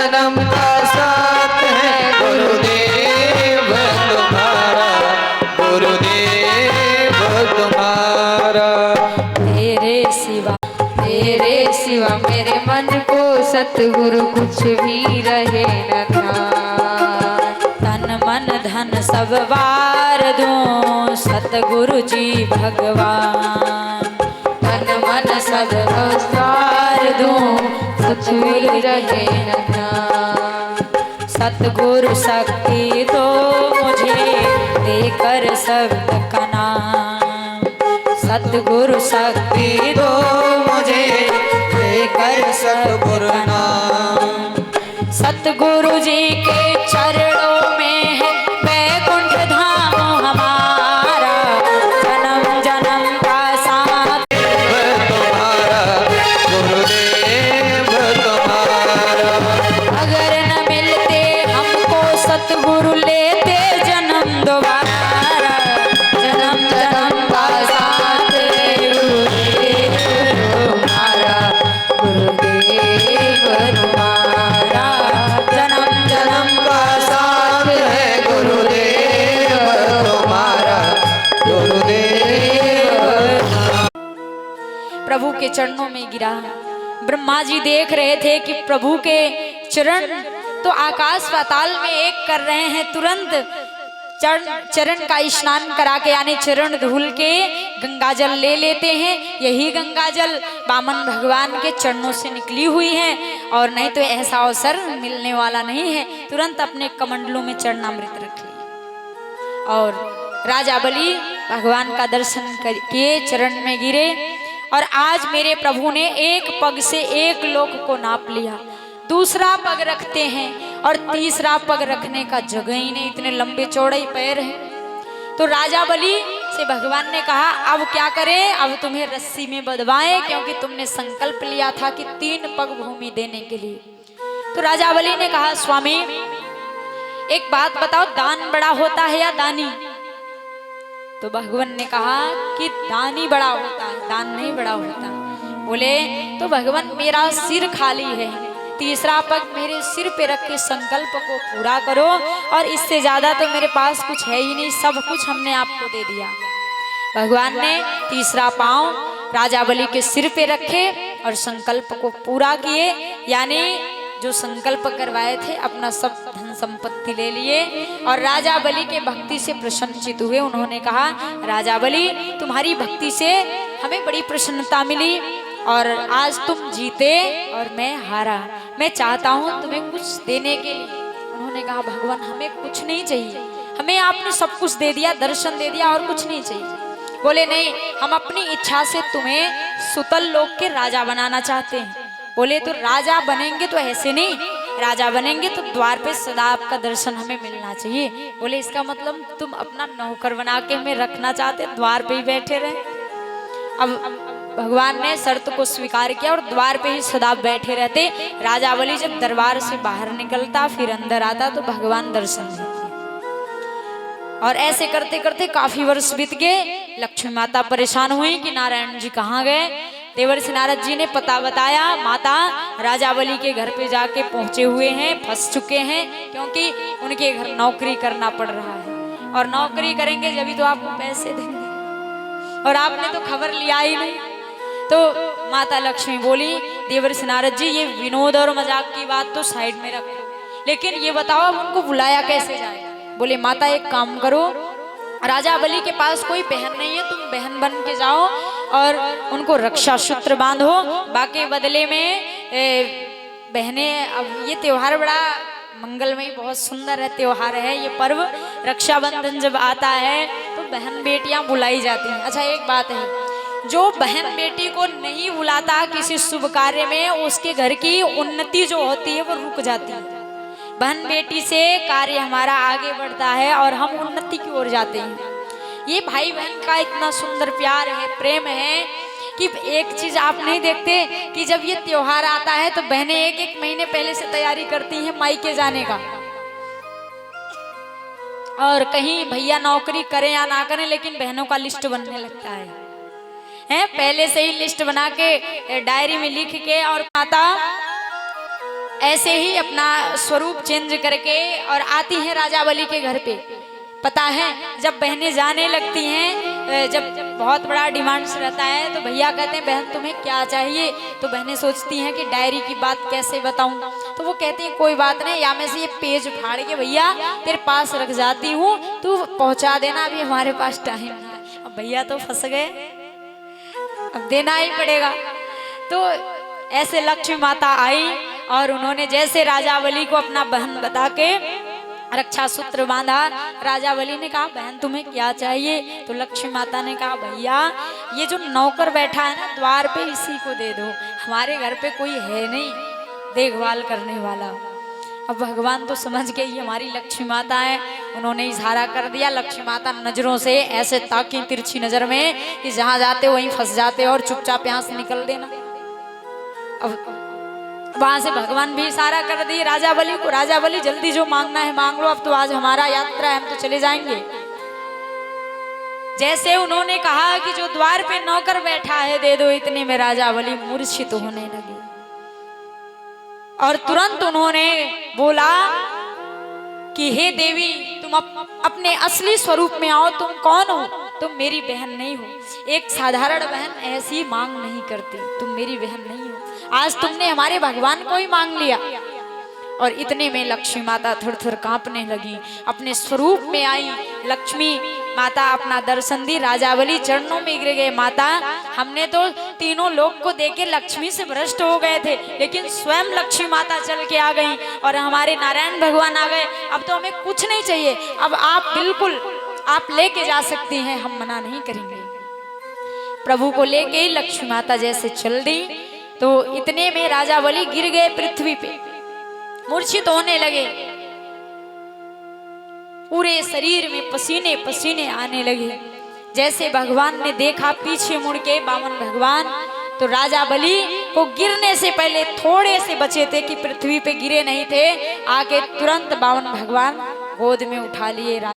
जन्म का साथ है गुरुदेव तुम्हारा, गुरुदेव तुम्हारा। तेरे सिवा मेरे मन को सतगुरु कुछ भी रहे न ध्यान। तन मन धन सब वार दूं सतगुरु जी भगवान। तन मन सब वार दूं सतगुरु रहे न ध्यान। सतगुरु शक्ति दो मुझे देकर शब्द का नाम। सतगुरु शक्ति दो मुझे देकर सतगुरु नाम। सतगुरु जी के चरणों में है वैकुंठ धाम हमारा। जन्म जन्म का साथ तुम्हारा, गुरुदेव तुम्हारा। अगर न मिलते हमको सतगुरु लेते जन्म दोबारा। जन्म जन्म का साथ गुरुदेव तुम्हारा, गुरुदेव तुम्हारा। जन्म जन्म का साथ है गुरुदेव तुम्हारा, गुरुदेव। प्रभु के चरणों में गिरा। ब्रह्मा जी देख रहे थे कि प्रभु के चरण तो आकाश पाताल में एक कर रहे हैं। तुरंत चरण का स्नान करा के यानी चरण धुल के गंगा जल ले लेते हैं। यही गंगा जल वामन भगवान के चरणों से निकली हुई है और नहीं तो ऐसा अवसर मिलने वाला नहीं है। तुरंत अपने कमंडलों में चरणामृत रख लिया और राजा बलि भगवान का दर्शन किए, चरण में गिरे। और आज मेरे प्रभु ने एक पग से एक लोक को नाप लिया। दूसरा पग रखते हैं और तीसरा पग रखने का जगह ही नहीं, इतने लंबे चौड़े पैर हैं। तो राजा बलि से भगवान ने कहा अब क्या करें, अब तुम्हें रस्सी में बंधवाएं क्योंकि तुमने संकल्प लिया था कि 3 पग भूमि देने के लिए। तो राजा बलि ने कहा स्वामी एक बात बताओ, दान बड़ा होता है या दानी? तो भगवान ने कहा कि दानी बड़ा होता है, दान नहीं बड़ा होता। बोले तो भगवान मेरा सिर खाली है, तीसरा पग मेरे सिर पे रख के संकल्प को पूरा करो और इससे ज्यादा तो मेरे पास कुछ है ही नहीं, सब कुछ हमने आपको दे दिया। भगवान ने तीसरा पांव राजा बलि के सिर पे रखे और संकल्प को पूरा किए, यानी जो संकल्प करवाए थे अपना सब धन संपत्ति ले लिए और राजा बलि के भक्ति से प्रसन्नचित हुए। उन्होंने कहा राजा बलि तुम्हारी भक्ति से हमें बड़ी प्रसन्नता मिली और आज तुम जीते और मैं हारा, मैं चाहता हूँ तुम्हें कुछ देने के लिए। उन्होंने कहा भगवान हमें कुछ नहीं चाहिए, हमें आपने सब कुछ दे दिया, दर्शन दे दिया और कुछ नहीं चाहिए। बोले नहीं, हम अपनी इच्छा से तुम्हें सुतल लोक के राजा बनाना चाहते हैं। बोले तो राजा बनेंगे तो ऐसे नहीं, राजा बनेंगे तो द्वार पे सदा आपका दर्शन हमें मिलना चाहिए। बोले इसका मतलब तुम अपना नौकर बना के हमें रखना चाहते, द्वार पे ही बैठे रहे। अब भगवान ने शर्त को स्वीकार किया और द्वार पे ही सदा बैठे रहते। राजा बलि जब दरबार से बाहर निकलता फिर अंदर आता तो भगवान दर्शन देते। और ऐसे करते करते काफी वर्ष बीत गए। लक्ष्मी माता परेशान हुई कि नारायण जी कहाँ गए। देवर्षि नारद जी ने पता बताया, माता राजा बलि के घर पे जाके पहुंचे हुए हैं, फंस चुके हैं क्योंकि उनके घर नौकरी करना पड़ रहा है और नौकरी करेंगे जब तो आपको पैसे देंगे और आपने तो खबर लिया ही नहीं। तो माता लक्ष्मी बोली देवर्षि नारद जी ये विनोद और मजाक की बात तो साइड में रखो, लेकिन ये बताओ अब उनको बुलाया कैसे जाए। बोले माता एक काम करो, राजा बलि के पास कोई बहन नहीं है, तुम बहन बन के जाओ और उनको रक्षा सूत्र बांधो, बाकी बदले में बहनें। अब ये त्योहार बड़ा मंगलमय बहुत सुंदर है त्योहार है ये पर्व। रक्षाबंधन जब आता है तो बहन बेटियां बुलाई जाती हैं। अच्छा एक बात है, जो बहन बेटी को नहीं बुलाता किसी शुभ कार्य में उसके घर की उन्नति जो होती है वो रुक जाती है। बहन बेटी से कार्य हमारा आगे बढ़ता है और हम उन्नति की ओर जाते हैं। ये भाई बहन का इतना सुंदर प्यार है, प्रेम है कि एक चीज आप नहीं देखते कि जब ये त्योहार आता है तो बहनें एक एक महीने पहले से तैयारी करती हैं मायके जाने का। और कहीं भैया नौकरी करें या ना करें लेकिन बहनों का लिस्ट बनने लगता है पहले से ही लिस्ट बना के डायरी में लिख के। और माता ऐसे ही अपना स्वरूप चेंज करके और आती हैं राजा बलि के घर पे। पता है जब बहनें जाने लगती हैं, जब बहुत बड़ा डिमांड्स रहता है तो भैया कहते हैं बहन तुम्हें क्या चाहिए, तो बहनें सोचती हैं कि डायरी की बात कैसे बताऊं, तो वो कहती हैं कोई बात नहीं, या मैं से ये पेज फाड़ के भैया तेरे पास रख जाती हूँ, तू पहुंचा देना, अभी हमारे पास टाइम नहीं है। अब भैया तो फंस गए, अब देना ही पड़ेगा। तो ऐसे लक्ष्मी माता आई और उन्होंने जैसे राजा बलि को अपना बहन बता के रक्षा सूत्र बांधा। राजा बलि ने कहा बहन तुम्हें क्या चाहिए, तो लक्ष्मी माता ने कहा भैया ये जो नौकर बैठा है ना द्वार पे इसी को दे दो, हमारे घर पे कोई है नहीं देखभाल करने वाला। अब भगवान तो समझ गए ये हमारी लक्ष्मी माता है, उन्होंने इशारा कर दिया। लक्ष्मी माता नजरों से ऐसे ताकी तिरछी नजर में कि जहां जाते वहीं फंस जाते और चुपचाप यहाँ से निकल देना। अब वहां से भगवान भी इशारा कर दिए राजा बलि को, राजा बलि जल्दी जो मांगना है मांग लो, अब तो आज हमारा यात्रा है, हम तो चले जाएंगे। जैसे उन्होंने कहा कि जो द्वार पे नौकर बैठा है दे दो, इतने में राजा बलि मूर्छित होने लगे और तुरंत उन्होंने बोला कि हे देवी तुम अपने असली स्वरूप में आओ, तुम कौन हो, तुम मेरी बहन नहीं हो, एक साधारण बहन ऐसी मांग नहीं करती, तुम मेरी बहन नहीं हो, आज तुमने हमारे भगवान को ही मांग लिया। और इतने में लक्ष्मी माता थर थर कांपने लगी, अपने स्वरूप में आई लक्ष्मी माता, अपना दर्शन दी। राजा बलि चरणों में गिर गए, माता हमने तो तीनों लोग को देके लक्ष्मी से भ्रष्ट हो गए थे, लेकिन स्वयं लक्ष्मी माता चल के आ गई और हमारे नारायण भगवान आ गए, अब तो हमें कुछ नहीं चाहिए, अब आप बिल्कुल आप लेके जा सकती हैं, हम मना नहीं करेंगे। प्रभु को लेके ही लक्ष्मी माता जैसे चल दी तो इतने में राजा बलि गिर गए पृथ्वी पे, मूर्छित होने लगे, पूरे शरीर में पसीने पसीने आने लगे। जैसे भगवान ने देखा पीछे मुड़ के बामन भगवान, तो राजा बलि को गिरने से पहले थोड़े से बचे थे कि पृथ्वी पे गिरे नहीं थे, आके तुरंत बामन भगवान गोद में उठा लिए।